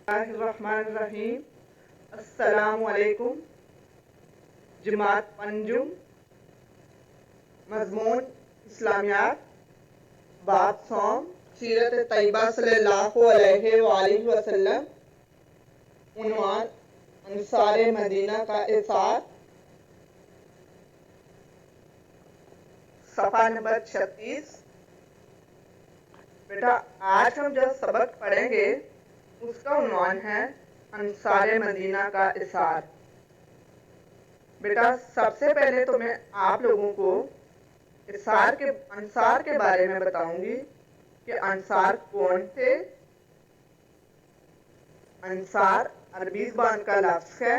बिस्मिल्लाहिर्रहमानिर्रहीम। अस्सलामु अलैकुम। जमात पंजुम, मज़मून इस्लामियात, बाब सौम, सीरत तैयबा सल्लल्लाहु अलैहि वसल्लम, उन्वान अंसारे मदीना का इसार, सफ़ा नंबर 36। बेटा, आज हम जो सबक पढ़ेंगे उसका उन्वान है अंसारे मदीना का इसार। बेटा, सबसे पहले तो मैं आप लोगों को अंसार के बारे में बताऊंगी कि अंसार कौन थे। अंसार अरबी ज़बान का लफ्ज़ है।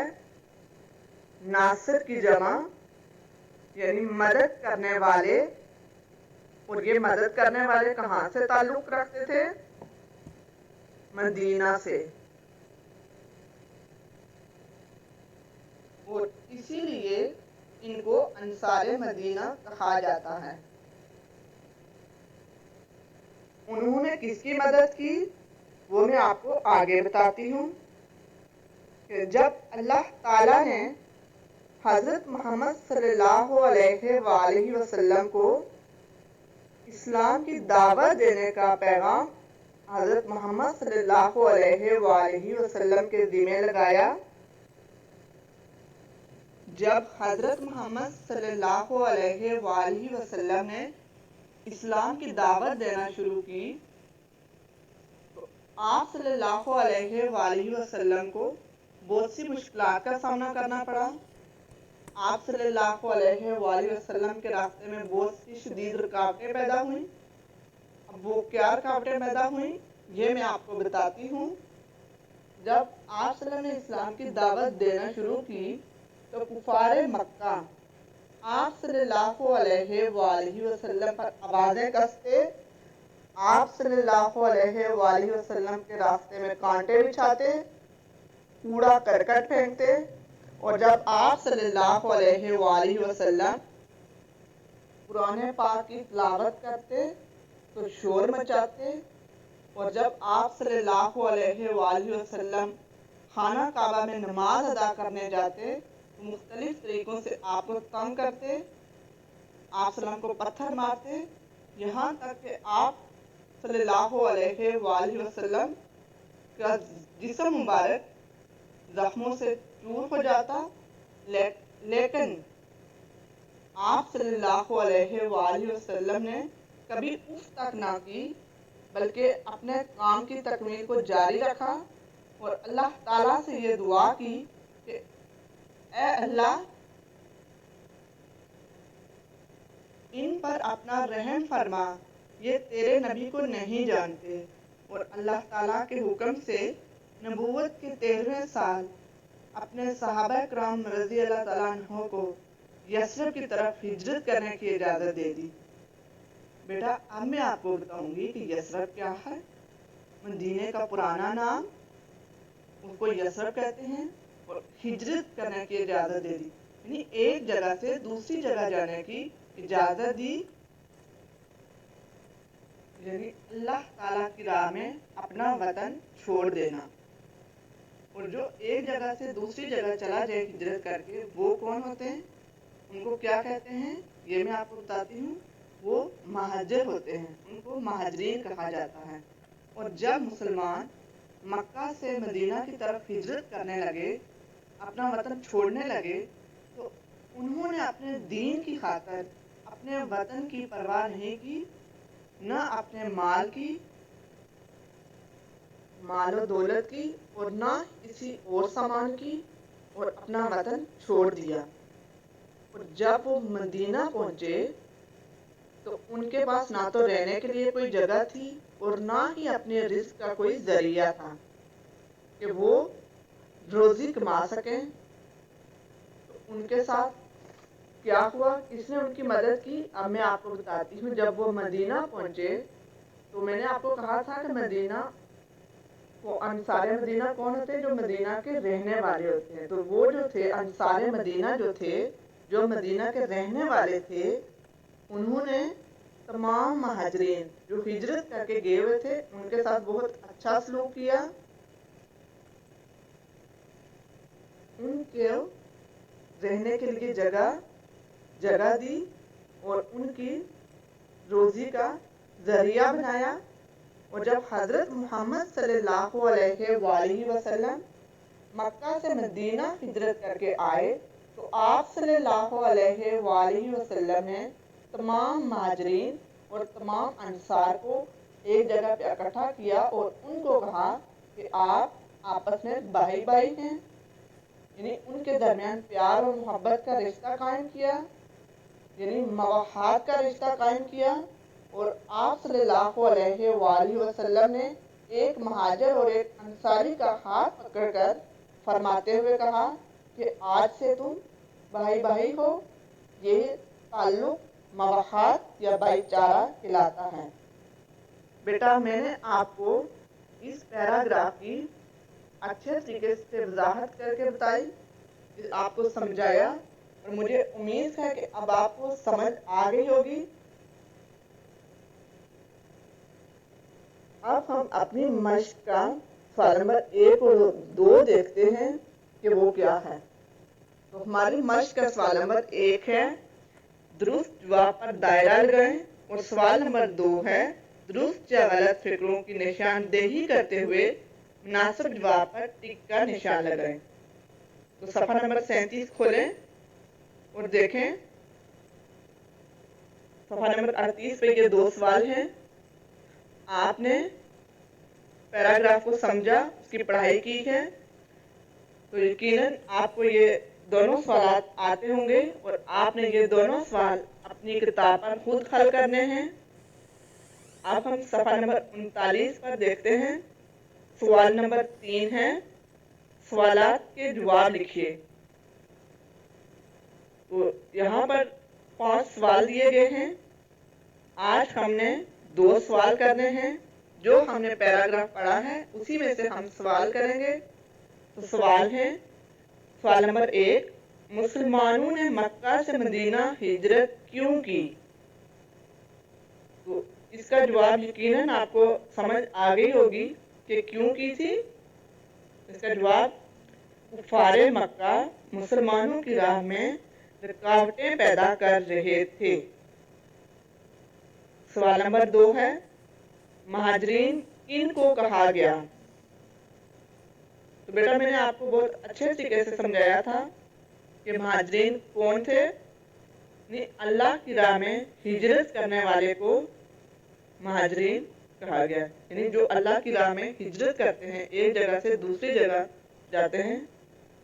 नासिर की जमा यानी मदद करने वाले। और ये मदद करने वाले कहाँ से ताल्लुक़ रखते थे? मदीना से। और इसीलिए इनको अंसारे मदीना कहा जाता है। उन्होंने किसकी मदद की वो मैं आपको आगे बताती हूँ। कि जब अल्लाह ताला ने हज़रत मोहम्मद सल्लल्लाहु अलैहि वसल्लम को इस्लाम की दावत देने का पैगाम हज़रत मोहम्मद सल्लल्लाहु अलैहि वसल्लम के ज़िम्मे लगाया, जब हज़रत मोहम्मद सल्लल्लाहु अलैहि वसल्लम ने इस्लाम की दावत देना शुरू की, तो आप सल्लल्लाहु अलैहि वसल्लम को बहुत सी मुश्किलात का सामना करना पड़ा। आप सल्लल्लाहु अलैहि वसल्लम के रास्ते में बहुत सी शदीद रुकावटें पैदा हुई। अब वो क्या रुकावटें पैदा हुई ये मैं आपको बताती हूँ। जब आप सल्लल्लाहु ने इस्लाम की दावत देना शुरू की तो कुफारे मक्का आप सल्लल्लाहु अलैहि वसल्लम पर आवाज़ें कसते, आप सल्लल्लाहु अलैहि वसल्लम के रास्ते में कांटे बिछाते, कूड़ा करकट फेंकते। और जब आप सल्लल्लाहु अलैहि वसल्लम कुरान पाक की तिलावत करते तो शोर मचाते। और जब आप सल्लल्लाहु अलैहि वसल्लम खाना काबा में नमाज अदा करने जाते तो मुख्तलिफ तरीक़ों से आपको तंग करते, आप सल्लम को पत्थर मारते, यहाँ तक कि आप सल्लल्लाहु अलैहि वसल्लम का जिस्म मुबारक ज़ख्मों से चूर हो जाता। लेकिन आप सल्लल्लाहु अलैहि वसल्लम ने कभी उफ तक ना की, बल्कि अपने काम की तकमील को जारी रखा और अल्लाह ताला से ये दुआ की कि ए अल्लाह, इन पर अपना रहम फरमा, ये तेरे नबी को नहीं जानते। और अल्लाह ताला के हुक्म से नबूवत के 13वें साल अपने सहाबा किराम रज़ी अल्लाह ताला अन्हो को यस्रब की तरफ हिजरत करने की इजाज़त दे दी। बेटा, अब मैं आपको बताऊंगी कि यस्रब क्या है। मदीने का पुराना नाम, उसको यस्रब कहते हैं। और हिजरत करने की इजाज़त दे दी यानी एक जगह से दूसरी जगह जाने की इजाज़त दी, यानी अल्लाह ताला की राह में अपना वतन छोड़ देना। और जो एक जगह से दूसरी जगह चला जाए हिजरत करके, वो कौन होते हैं, उनको क्या कहते हैं ये मैं आपको बताती हूँ। वो महाजिर होते हैं, उनको महाजरीन कहा जाता है। और जब मुसलमान मक्का से मदीना की तरफ हिजरत करने लगे, अपना वतन छोड़ने लगे, तो उन्होंने अपने दीन की खातिर अपने वतन की परवाह नहीं की, न अपने माल और दौलत की, और न किसी और सामान की, और अपना वतन छोड़ दिया। और जब वो मदीना पहुंचे तो उनके पास ना तो रहने के लिए कोई जगह थी और ना ही अपने रिस्क का कोई जरिया था कि वो रोजी कमा सकें। तो उनके साथ क्या हुआ, किसने उनकी मदद की, अब मैं आपको बताती हूँ। जब वो मदीना पहुंचे तो मैंने आपको कहा था कि मदीना वो अंसारे मदीना कौन होते हैं, जो मदीना के रहने वाले होते हैं। तो वो जो थे अंसारे मदीना जो थे, जो मदीना के रहने वाले थे, उन्होंने तमाम महाजरीन जो हिजरत करके गए हुए थे उनके साथ बहुत अच्छा सलूक किया। کو رہنے کے لیے جگہ دی اور ان کی روزی کا ذریعہ بنایا۔ اور جب حضرت محمد صلی اللہ علیہ وآلہ وسلم مکہ سے مدینہ ہجرت کر کے آئے تو آپ صلی اللہ علیہ وآلہ وسلم نے تمام مہاجرین اور تمام انصار کو ایک جگہ پہ اکٹھا کیا اور ان کو کہا کہ آپ آپس میں بھائی بھائی ہیں، یعنی ان کے درمیان پیار اور محبت کا رشتہ قائم کیا، یعنی موحد کا رشتہ قائم کیا۔ اور آپ صلی اللہ علیہ وآلہ وسلم نے ایک مہاجر اور ایک انصاری کا ہاتھ پکڑ کر فرماتے ہوئے کہا کہ آج سے تم بھائی بھائی ہو۔ یہ تعلق موحد یا بھائی چارہ کہلاتا ہے۔ بیٹا میں نے آپ کو اس پیراگراف کی اچھے طریقے سے وضاحت کر کے بتائی، آپ کو سمجھایا، اور مجھے امید ہے کہ اب آپ کو سمجھ آ گئی ہوگی۔ اب ہم اپنی مشق کا سوال نمبر 1 اور 2 دیکھتے ہیں کہ وہ کیا ہے۔ تو ہماری مشق کا سوال نمبر 1 ہے درست جواب پر دائرہ لگائیں، اور سوال نمبر 2 ہے درست یا غلط فکروں کی نشاندہی کرتے ہوئے مناسب جواب پر ٹک کا نشان لگائیں۔ تو صفحہ نمبر 37 کھولیں اور دیکھیں، صفحہ نمبر 38 پہ یہ 2 سوال ہیں۔ آپ نے پیراگراف کو سمجھا، اس کی پڑھائی کی ہے، تو یقیناً آپ کو یہ دونوں سوالات آتے ہوں گے اور آپ نے یہ دونوں سوال اپنی کتاب پر خود حل کرنے ہیں۔ اب ہم صفحہ نمبر 39 پر دیکھتے ہیں۔ سوال نمبر 3 ہے سوالات کے جواب لکھیے۔ تو یہاں پر 5 سوال دیے گئے ہیں۔ آج ہم نے 2 سوال کرنے ہیں، جو ہم نے پیراگراف پڑھا ہے اسی میں سے ہم سوال کریں گے۔ تو سوال ہے، سوال نمبر 1، مسلمانوں نے مکہ سے مدینہ ہجرت کیوں کی؟ تو اس کا جواب یقیناً آپ کو سمجھ آ گئی ہوگی کہ کیوں کی تھی۔ اس کا جواب، کفار مکہ مسلمانوں کی راہ میں رکاوٹیں پیدا کر رہے تھے۔ سوال نمبر 2 ہے مہاجرین کن کو کہا گیا؟ تو بیٹا میں نے آپ کو بہت اچھے طریقے سے سمجھایا تھا کہ مہاجرین کون تھے۔ اللہ کی راہ میں ہجرت کرنے والے کو مہاجرین کہا گیا، یعنی جو اللہ کی راہ میں ہجرت کرتے ہیں، ایک جگہ سے دوسری جگہ جاتے ہیں،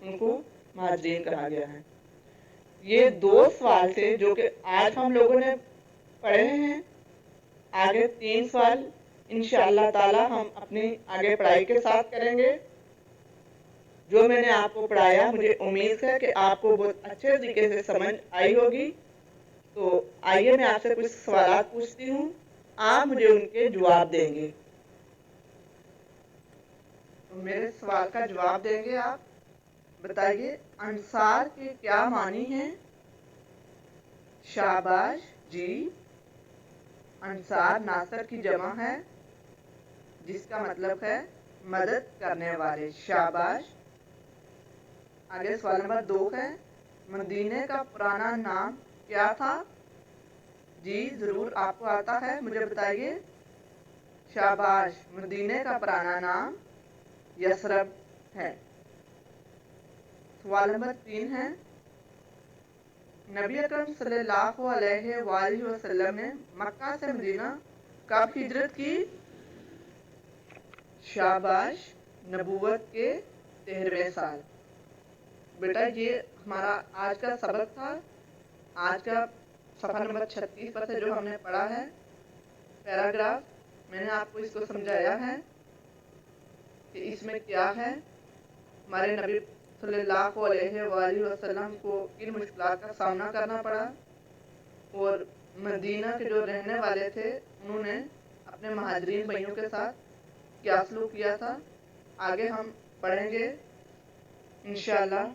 ان کو مہاجرین کہا گیا ہے۔ یہ 2 سوال تھے جو کہ آج ہم لوگوں نے پڑھے ہیں۔ آگے 3 سوال انشاءاللہ تعالی ہم اپنی آگے پڑھائی کے ساتھ کریں گے۔ جو میں نے آپ کو پڑھایا مجھے امید ہے کہ آپ کو بہت اچھے طریقے سے سمجھ آئی ہوگی۔ تو آئیے میں آپ سے کچھ سوالات پوچھتی ہوں، آپ مجھے ان کے جواب دیں گے۔ تو میرے سوال کا جواب دیں گے آپ۔ بتائیے انصار کے کیا معنی ہیں؟ شاباش جی، انصار ناصر کی جمع ہے، جس کا مطلب ہے مدد کرنے والے، شاباش۔ آگے سوال نمبر 2 ہے مدینے کا پرانا نام کیا تھا؟ جی ضرور آپ کو آتا ہے، مجھے بتائیے۔ شاباش، مدینے کا پرانا نام یثرب ہے۔ سوال نمبر 3 ہے نبی اکرم صلی اللہ علیہ وآلہ وسلم نے مکہ سے مدینہ کب ہجرت کی؟ شاباش، نبوت کے 13ویں سال۔ بیٹا یہ ہمارا آج کا سبق تھا۔ آج کا صفحہ نمبر 36 پر سے جو ہم نے پڑھا ہے پیراگراف، میں نے آپ کو اس کو سمجھایا ہے کہ اس میں کیا ہے۔ ہمارے نبی صلی اللہ علیہ وآلہ وسلم کو کن مشکلات کا سامنا کرنا پڑا، اور مدینہ کے جو رہنے والے تھے انہوں نے اپنے مہاجرین بھائیوں کے ساتھ کیا سلوک کیا تھا۔ آگے ہم پڑھیں گے انشاءاللہ۔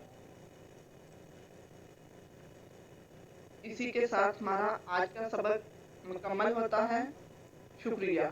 اسی کے ساتھ ہمارا آج کا سبق مکمل ہوتا ہے۔ شکریہ۔